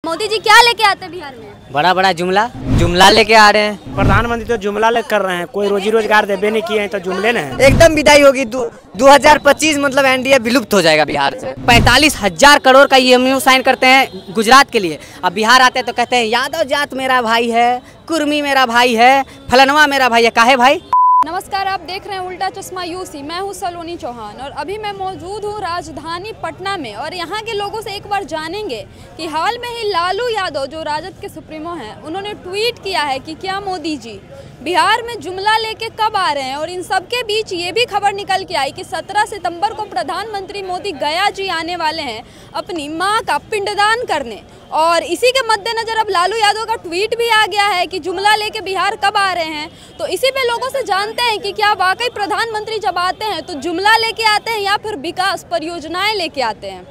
मोदी जी क्या लेके आते हैं बिहार में? बड़ा बड़ा जुमला लेके आ रहे हैं। प्रधानमंत्री तो जुमला ले कर रहे हैं, कोई रोजी रोजगार देवे नहीं किए हैं तो जुमले न हैं। एकदम विदाई होगी 2025 मतलब एनडीए विलुप्त हो जाएगा बिहार से। 45,000 करोड़ का EMU साइन करते हैं गुजरात के लिए। अब बिहार आते हैं तो कहते हैं यादव जात मेरा भाई है, कुर्मी मेरा भाई है, फलनवा मेरा भाई है। काहे भाई? नमस्कार, आप देख रहे हैं उल्टा चश्मा यूसी। मैं हूं सलोनी चौहान और अभी मैं मौजूद हूं राजधानी पटना में और यहां के लोगों से एक बार जानेंगे कि हाल में ही लालू यादव जो राजद के सुप्रीमो हैं, उन्होंने ट्वीट किया है कि क्या मोदी जी बिहार में जुमला लेके कब आ रहे हैं। और इन सब के बीच ये भी खबर निकल के आई कि 17 सितंबर को प्रधानमंत्री मोदी गया जी आने वाले हैं अपनी माँ का पिंडदान करने। और इसी के मद्देनजर अब लालू यादव का ट्वीट भी आ गया है कि जुमला लेके बिहार कब आ रहे हैं। तो इसी पे लोगों से जानते हैं कि क्या वाकई प्रधानमंत्री जब आते हैं तो जुमला लेके आते हैं या फिर विकास परियोजनाएं लेके आते हैं।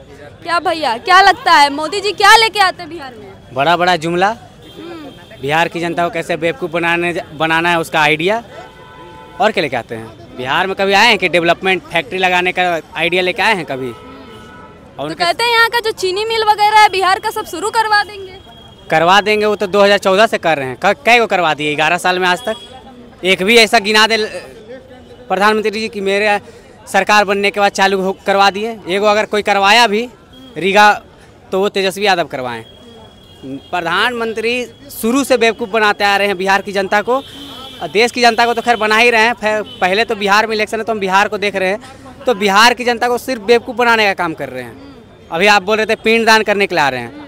क्या भैया क्या लगता है, मोदी जी क्या लेके आते हैं बिहार में? बड़ा बड़ा जुमला, बिहार की जनता को कैसे बेवकूफ़ बनाना है उसका आइडिया। और क्या लेके आते हैं? बिहार में कभी आए हैं कि डेवलपमेंट फैक्ट्री लगाने का आइडिया लेके आए हैं कभी? और तो कहते हैं यहाँ का जो चीनी मिल वगैरह है बिहार का सब शुरू करवा देंगे। वो तो 2014 से कर रहे हैं। कै को करवा दिए 11 साल में आज तक? एक भी ऐसा गिना दे प्रधानमंत्री जी कि मेरे सरकार बनने के बाद चालू करवा दिए। एगो अगर कोई करवाया भी रीगा तो वो तेजस्वी यादव करवाएं। प्रधानमंत्री शुरू से बेवकूफ़ बनाते आ रहे हैं बिहार की जनता को। देश की जनता को तो खैर बना ही रहे हैं। पहले तो बिहार में इलेक्शन है तो हम बिहार को देख रहे हैं, तो बिहार की जनता को सिर्फ बेवकूफ़ बनाने का काम कर रहे हैं। अभी आप बोल रहे थे पिंडदान करने के लिए आ रहे हैं।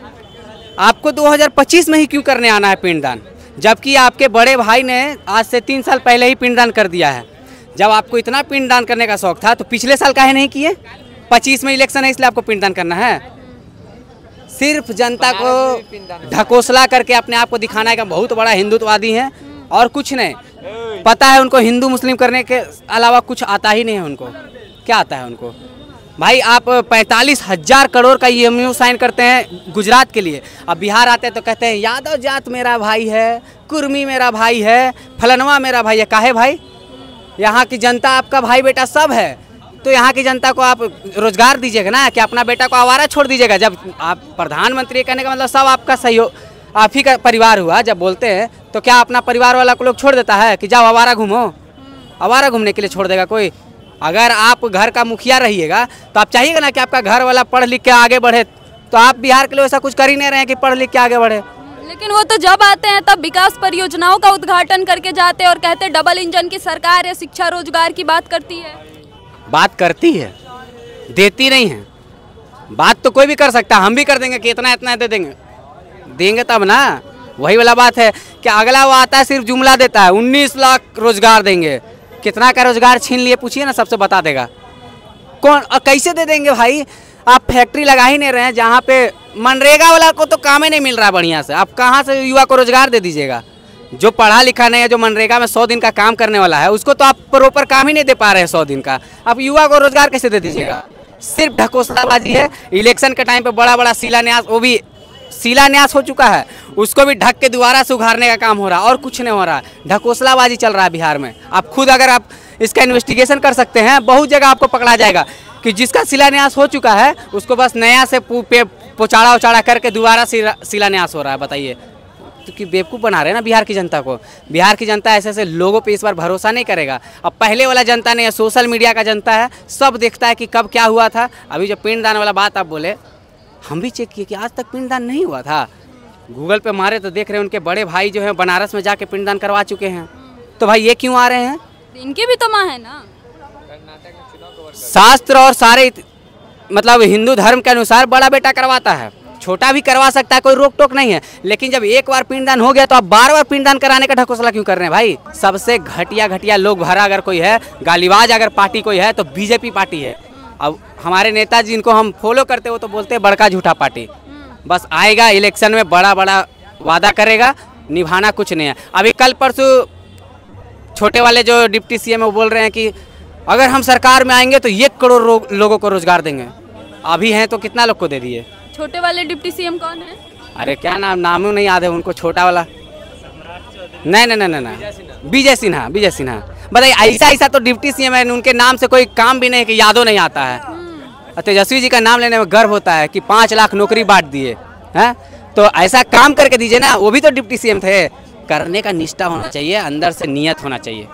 आपको 2025 में ही क्यों करने आना है पिंडदान, जबकि आपके बड़े भाई ने आज से 3 साल पहले ही पिंडदान कर दिया है। जब आपको इतना पिंडदान करने का शौक था तो पिछले साल काहे नहीं किए? 25 में इलेक्शन है इसलिए आपको पिंडदान करना है। सिर्फ जनता को ढकोसला करके अपने आप को दिखाना है कि बहुत बड़ा हिंदुत्ववादी है और कुछ नहीं। पता है उनको हिंदू मुस्लिम करने के अलावा कुछ आता ही नहीं है उनको। क्या आता है उनको? भाई आप 45,000 करोड़ का EMU साइन करते हैं गुजरात के लिए। अब बिहार आते हैं तो कहते हैं यादव जात मेरा भाई है, कुर्मी मेरा भाई है, फलनवा मेरा भाई है। काहे भाई? यहाँ की जनता आपका भाई बेटा सब है, तो यहाँ की जनता को आप रोजगार दीजिएगा ना, कि अपना बेटा को आवारा छोड़ दीजिएगा। जब आप प्रधानमंत्री कहने का मतलब सब आपका सहयोग, आप ही का परिवार हुआ। जब बोलते हैं तो क्या अपना परिवार वाला को लोग छोड़ देता है कि जाओ आवारा घूमो? आवारा घूमने के लिए छोड़ देगा कोई? अगर आप घर का मुखिया रहिएगा तो आप चाहिएगा ना कि आपका घर वाला पढ़ लिख के आगे बढ़े। तो आप बिहार के लिए ऐसा कुछ कर ही नहीं रहे हैं कि पढ़ लिख के आगे बढ़े। लेकिन वो तो जब आते हैं तब विकास परियोजनाओं का उद्घाटन करके जाते हैं और कहते हैं डबल इंजन की सरकार है, शिक्षा रोजगार की बात करती है। बात करती है, देती नहीं है। बात तो कोई भी कर सकता है, हम भी कर देंगे कि इतना इतना दे देंगे तब ना। वही वाला बात है कि अगला वो आता है सिर्फ जुमला देता है 19 लाख रोजगार देंगे। कितना का रोजगार छीन लिए पूछिए ना, सबसे बता देगा कौन। और कैसे दे देंगे भाई? आप फैक्ट्री लगा ही नहीं रहे हैं जहाँ पे मनरेगा वाला को तो काम ही नहीं मिल रहा है बढ़िया से। आप कहाँ से युवा को रोजगार दे दीजिएगा? जो पढ़ा लिखा नहीं है, जो मनरेगा में 100 दिन का काम करने वाला है, उसको तो आप प्रॉपर काम ही नहीं दे पा रहे हैं 100 दिन का। आप युवा को रोजगार कैसे दे दीजिएगा? सिर्फ ढकोसलाबाजी है। इलेक्शन के टाइम पे बड़ा बड़ा शिलान्यास, वो भी शिलान्यास हो चुका है, उसको भी ढक के दोबारा से उघाड़ने का काम हो रहा है और कुछ नहीं हो रहा है। ढकोसलाबाजी चल रहा है बिहार में। आप खुद अगर आप इसका इन्वेस्टिगेशन कर सकते हैं, बहुत जगह आपको पकड़ा जाएगा कि जिसका शिलान्यास हो चुका है उसको बस नया से पोचाड़ा उचाड़ा करके दोबारा शिलान्यास हो रहा है। बताइए, क्योंकि बेवकूफ़ बना रहे हैं ना बिहार की जनता को। बिहार की जनता ऐसे ऐसे लोगों पे इस बार भरोसा नहीं करेगा। अब पहले वाला जनता नहीं है, सोशल मीडिया का जनता है, सब देखता है कि कब क्या हुआ था। अभी जो पिंडदान वाला बात आप बोले, हम भी चेक किए कि आज तक पिंडदान नहीं हुआ था। गूगल पे मारे तो देख रहे हैं उनके बड़े भाई जो हैं बनारस में जाके पिंडदान करवा चुके हैं। तो भाई ये क्यों आ रहे हैं? इनकी भी तो माँ है ना। शास्त्र और सारे मतलब हिंदू धर्म के अनुसार बड़ा बेटा करवाता है, छोटा भी करवा सकता है, कोई रोक टोक नहीं है। लेकिन जब एक बार पिंडदान हो गया तो आप बार बार पिंडदान कराने का ढकोसला क्यों कर रहे हैं भाई? सबसे घटिया लोग भरा अगर कोई है, गालीबाज अगर पार्टी कोई है तो बीजेपी पार्टी है। अब हमारे नेताजी जिनको हम फॉलो करते हो तो बोलते हैं बड़का झूठा पार्टी। बस आएगा इलेक्शन में बड़ा बड़ा वादा करेगा, निभाना कुछ नहीं है। अभी कल परसों छोटे वाले जो डिप्टी CM वो बोल रहे हैं कि अगर हम सरकार में आएंगे तो 1 करोड़ लोगों को रोजगार देंगे। अभी हैं तो कितना लोग को दे दिए? छोटे वाले डिप्टी CM कौन है? अरे क्या नाम नहीं याद है उनको, छोटा वाला। नहीं, विजय सिन्हा। बताइए, ऐसा तो डिप्टी CM है, उनके नाम से कोई काम भी नहीं कि यादों नहीं आता है। तेजस्वी जी का नाम लेने में गर्व होता है कि 5 लाख नौकरी बांट दिए हैं। तो ऐसा काम करके दीजिए ना, वो भी तो डिप्टी सीएम थे। करने का निष्ठा होना चाहिए, अंदर से नियत होना चाहिए।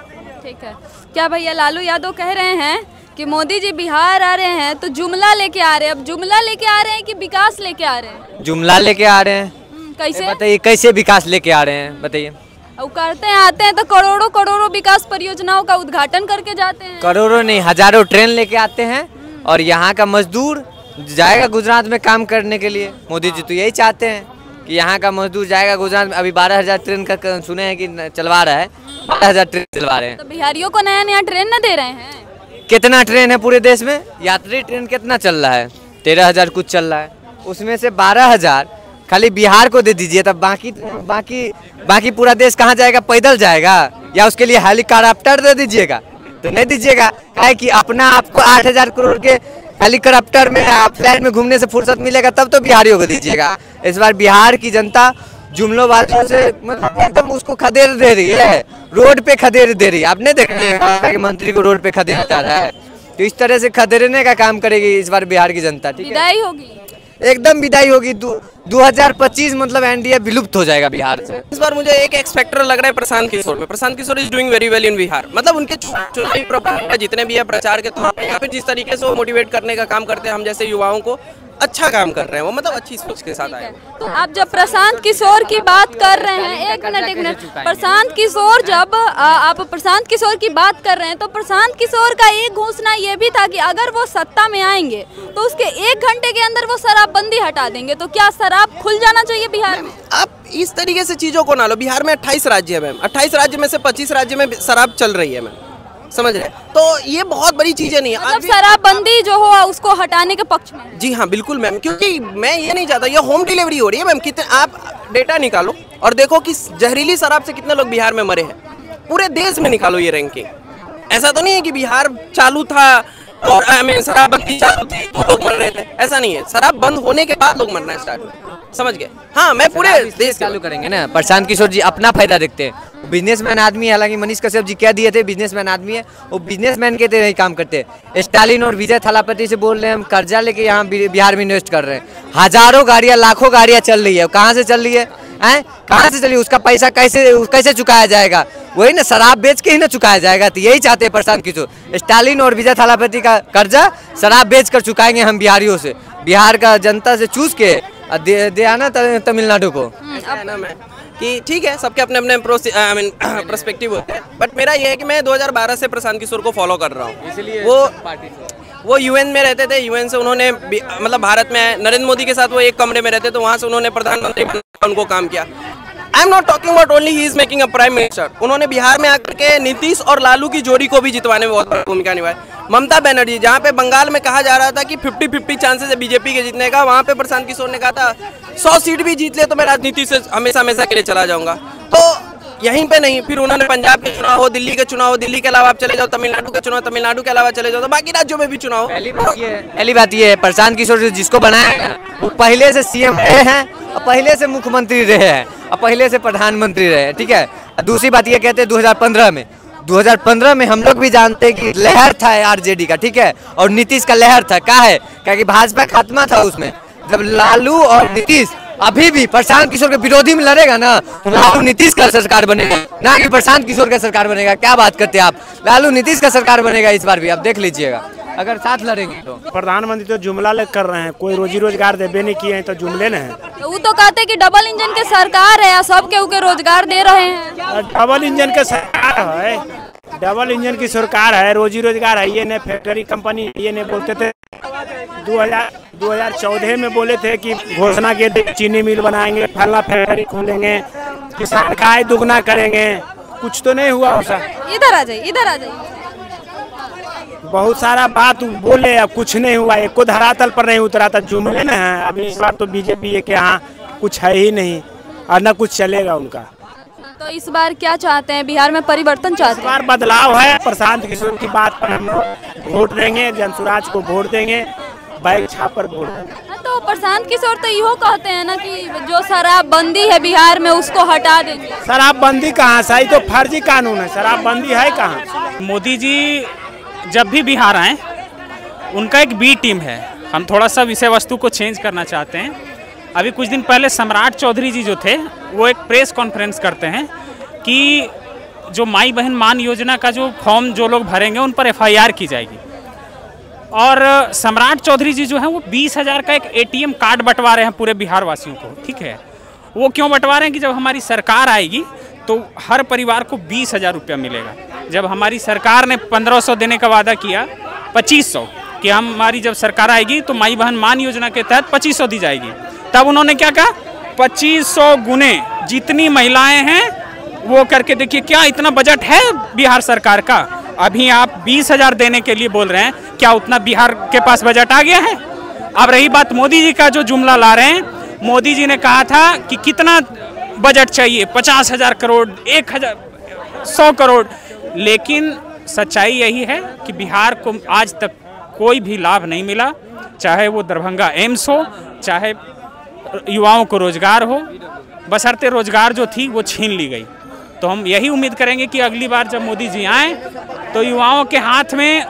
ठीक है। क्या भैया लालू यादव कह रहे हैं कि मोदी जी बिहार आ रहे हैं तो जुमला लेके आ रहे हैं, अब जुमला लेके आ रहे हैं कि विकास लेके आ रहे हैं? जुमला लेके आ रहे हैं। कैसे बताइए कैसे विकास लेके आ रहे हैं, बताइए। अब करते हैं, आते हैं तो करोड़ों करोड़ों विकास परियोजनाओं का उद्घाटन करके जाते हैं। करोड़ों नहीं, हजारों ट्रेन लेके आते हैं और यहाँ का मजदूर जाएगा गुजरात में काम करने के लिए। मोदी जी तो यही चाहते हैं कि यहाँ का मजदूर जाएगा गुजरात में। अभी 12,000 ट्रेन का सुने हैं कि चलवा रहा है, 12,000 ट्रेन चलवा रहे हैं। तो बिहारियों को नया नया ट्रेन न दे रहे हैं? कितना ट्रेन है पूरे देश में? यात्री ट्रेन कितना चल रहा है? 13,000 कुछ चल रहा है। उसमें से 12,000 खाली बिहार को दे दीजिए, तब बाकी पूरा देश कहाँ जाएगा? पैदल जाएगा या उसके लिए हेलीकॉप्टर दे दीजिएगा? तो नहीं दीजिएगा। है कि अपना आपको 8,000 करोड़ के हेलीकॉप्टर में फ्लाइट में घूमने से फुर्सत मिलेगा, तब तो बिहारियों को दीजिएगा। इस बार बिहार की जनता जुमलों बातों से मतलब एकदम उसको खदेड़ दे रही है, रोड पे खदेड़ दे रही है। आपने देखा कि मंत्री को रोड पे खदेड़ता रहा है, तो इस तरह से खदेड़ने का काम करेगी इस बार बिहार की जनता। ठीक है, विदाई होगी, एकदम विदाई होगी। 2025 मतलब एनडीए विलुप्त हो जाएगा बिहार से। इस बार मुझे एक एक्सपेक्टर लग रहा है प्रशांत किशोर में। Prashant Kishor is doing very well in Bihar. मतलब उनके चुनावी प्रोग्राम जितने भी है प्रचार के तौर पर या फिर जिस तरीके से वो मोटिवेट करने का काम करते हैं हम जैसे युवाओं को, अच्छा काम कर रहे हैं वो, मतलब अच्छी सोच के साथ आए। तो आप जब प्रशांत किशोर की बात कर रहे हैं, एक मिनट, प्रशांत किशोर, जब आप प्रशांत किशोर की बात कर रहे हैं तो प्रशांत किशोर का एक घोषणा ये भी था कि अगर वो सत्ता में आएंगे तो उसके 1 घंटे के अंदर वो शराबबंदी हटा देंगे। तो क्या शराब खुल जाना चाहिए बिहार में? आप इस तरीके से चीजों को ना लो। बिहार में 28 राज्य है मैम, 28 राज्य में से 25 राज्य में शराब चल रही है मैम, समझ रहे? तो ये बहुत बड़ी चीजें नहीं है। मतलब शराबबंदी जो हो उसको हटाने के पक्ष में? जी हाँ बिल्कुल मैम, क्योंकि मैं ये नहीं चाहता, ये होम डिलीवरी हो रही है मैम। कितने आप डेटा निकालो और देखो कि जहरीली शराब से कितने लोग बिहार में मरे हैं, पूरे देश में निकालो ये रैंकिंग। ऐसा तो नहीं है कि बिहार चालू था और शराबबंदी चालू थी तो लोग मर रहे थे, ऐसा नहीं है। शराब बंद होने के बाद लोग मरना स्टार्ट हुए, समझ गए? हाँ, मैं पूरे देश चालू करेंगे ना। प्रशांत किशोर जी अपना फायदा देखते हैं, बिजनेसमैन आदमी है। हालांकि मनीष कश्यप जी कह दिए थे बिजनेसमैन आदमी है, वो बिजनेसमैन के तरह ही काम करते हैं। स्टालिन और विजय थालापति से बोल रहे हैं हम कर्जा लेके यहाँ बिहार में इन्वेस्ट कर रहे हैं। हजारों गाड़ियाँ, लाखों गाड़ियाँ चल रही है, कहाँ से चल रही है? कहाँ से चली? उसका पैसा कैसे चुकाया जाएगा? वही ना, शराब बेच के ही ना चुकाया जाएगा। तो यही चाहते हैं प्रशांत किशोर, स्टालिन और विजय थालापति का कर्जा शराब बेच कर चुकाएंगे हम बिहारियों से, बिहार का जनता से चूस के दे आना तमिलनाडु को। कि ठीक है, सबके अपने अपने पर्सपेक्टिव होते हैं, बट मेरा ये है कि मैं 2012 से प्रशांत किशोर को फॉलो कर रहा हूँ। इसलिए वो यूएन में रहते थे, यूएन से उन्होंने मतलब भारत में नरेंद्र मोदी के साथ वो एक कमरे में रहते, तो वहाँ से उन्होंने प्रधानमंत्री बनकर उनको काम किया। I am not talking about only he is making a prime minister. उन्होंने बिहार में आकर के नीतीश और लालू की जोड़ी को भी जितवाने में बहुत बड़ी भूमिका निभाई। ममता बनर्जी, जहाँ पे बंगाल में कहा जा रहा था कि 50-50 चांसेस है बीजेपी के जीतने का, वहाँ पे प्रशांत किशोर ने कहा था 100 सीट भी जीत ले तो मैं राजनीति से हमेशा के लिए चला जाऊंगा। तो यहीं पे नहीं, फिर उन्होंने पंजाब के चुनाव हो, दिल्ली के चुनाव हो, दिल्ली के अलावा आप चले जाओ तमिलनाडु के चुनाव, तमिलनाडु के अलावा चले जाओ तो बाकी राज्यों में भी चुनाव। पहली बात ये है, प्रशांत किशोर जिसको बनाया वो पहले से सीएम रहे हैं और पहले से मुख्यमंत्री रहे हैं और पहले से प्रधानमंत्री रहे हैं। ठीक है, दूसरी बात ये कहते हैं 2015 में हम लोग भी जानते हैं कि लहर था आरजेडी का, ठीक है, और नीतीश का लहर था। क्या है, क्या कि भाजपा खात्मा था उसमें। जब लालू और नीतीश अभी भी प्रशांत किशोर के विरोधी में लड़ेगा ना, तो लालू नीतीश का सरकार बनेगा, ना कि प्रशांत किशोर का सरकार बनेगा। क्या बात करते हैं आप? लालू नीतीश का सरकार बनेगा इस बार भी, आप देख लीजिएगा, अगर साथ लड़ेंगे तो। प्रधानमंत्री तो जुमला कर रहे हैं, कोई रोजी रोजगार देवे नहीं किए हैं तो जुमले न है। वो तो कहते हैं कि डबल इंजन के सरकार है, सब के रोजगार दे रहे हैं। डबल इंजन के सरकार है, डबल इंजन की सरकार है, रोजी रोजगार है। ये ने फैक्ट्री कंपनी ये ने बोलते थे 2014 में बोले थे कि घोषणा के चीनी मिल बनाएंगे, फलना फैक्ट्री खोलेंगे, किसान का आय दुगना करेंगे, कुछ तो नहीं हुआ वैसा। इधर आ जाइए, इधर आ जाइए। बहुत सारा बात बोले, अब कुछ नहीं हुआ, एक को धरातल पर नहीं उतरा था, जुमले न है। अभी इस बार तो बीजेपी के यहाँ कुछ है ही नहीं और न कुछ चलेगा उनका। तो इस बार क्या चाहते हैं? बिहार में परिवर्तन चाहते हैं? इस बार बदलाव है। प्रशांत किशोर की बात पर हम लोग वोट देंगे, जनसुराज को वोट देंगे, बैग छाप पर वोट देंगे। तो प्रशांत किशोर तो इहो कहते हैं ना कि जो शराबबंदी है बिहार में उसको हटा देंगे। शराबबंदी कहाँ से आई? तो फर्जी कानून है, शराबबंदी है कहाँ? मोदी जी जब भी बिहार आए उनका एक बी टीम है। हम थोड़ा सा विषय वस्तु को चेंज करना चाहते हैं। अभी कुछ दिन पहले सम्राट चौधरी जी जो थे वो एक प्रेस कॉन्फ्रेंस करते हैं कि जो माई बहन मान योजना का जो फॉर्म जो लोग भरेंगे उन पर FIR की जाएगी। और सम्राट चौधरी जी जो हैं वो 20,000 का एक ATM कार्ड बंटवा रहे हैं पूरे बिहार वासियों को। ठीक है, वो क्यों बंटवा रहे हैं कि जब हमारी सरकार आएगी तो हर परिवार को 20,000 रुपया मिलेगा। जब हमारी सरकार ने 1500 देने का वादा किया, 2500 कि हमारी जब सरकार आएगी तो माई बहन मान योजना के तहत 2500 दी जाएगी, तब उन्होंने क्या कहा, 2500 गुने जितनी महिलाएं हैं वो करके देखिए। क्या इतना बजट है बिहार सरकार का? अभी आप 20,000 देने के लिए बोल रहे हैं, क्या उतना बिहार के पास बजट आ गया है? अब रही बात मोदी जी का जो जुमला ला रहे हैं, मोदी जी ने कहा था कि कितना बजट चाहिए, 50,000 करोड़, 100 करोड़। लेकिन सच्चाई यही है कि बिहार को आज तक कोई भी लाभ नहीं मिला, चाहे वो दरभंगा एम्स हो, चाहे युवाओं को रोजगार हो। बशर्ते रोजगार जो थी वो छीन ली गई। तो हम यही उम्मीद करेंगे कि अगली बार जब मोदी जी आए तो युवाओं के हाथ में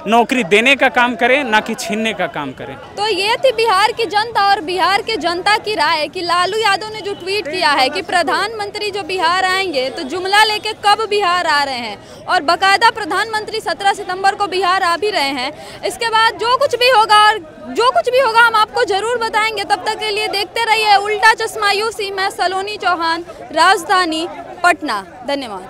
नौकरी देने का काम करें, ना कि छीनने का काम करें। तो ये थी बिहार की जनता और बिहार के जनता की राय कि लालू यादव ने जो ट्वीट किया है कि प्रधानमंत्री जो बिहार आएंगे तो जुमला लेके कब बिहार आ रहे हैं, और बाकायदा प्रधानमंत्री 17 सितंबर को बिहार आ भी रहे हैं। इसके बाद जो कुछ भी होगा हम आपको जरूर बताएंगे। तब तक के लिए देखते रहिए उल्टा चश्मा यूसी। मैं सलोनी चौहान, राजधानी पटना। धन्यवाद।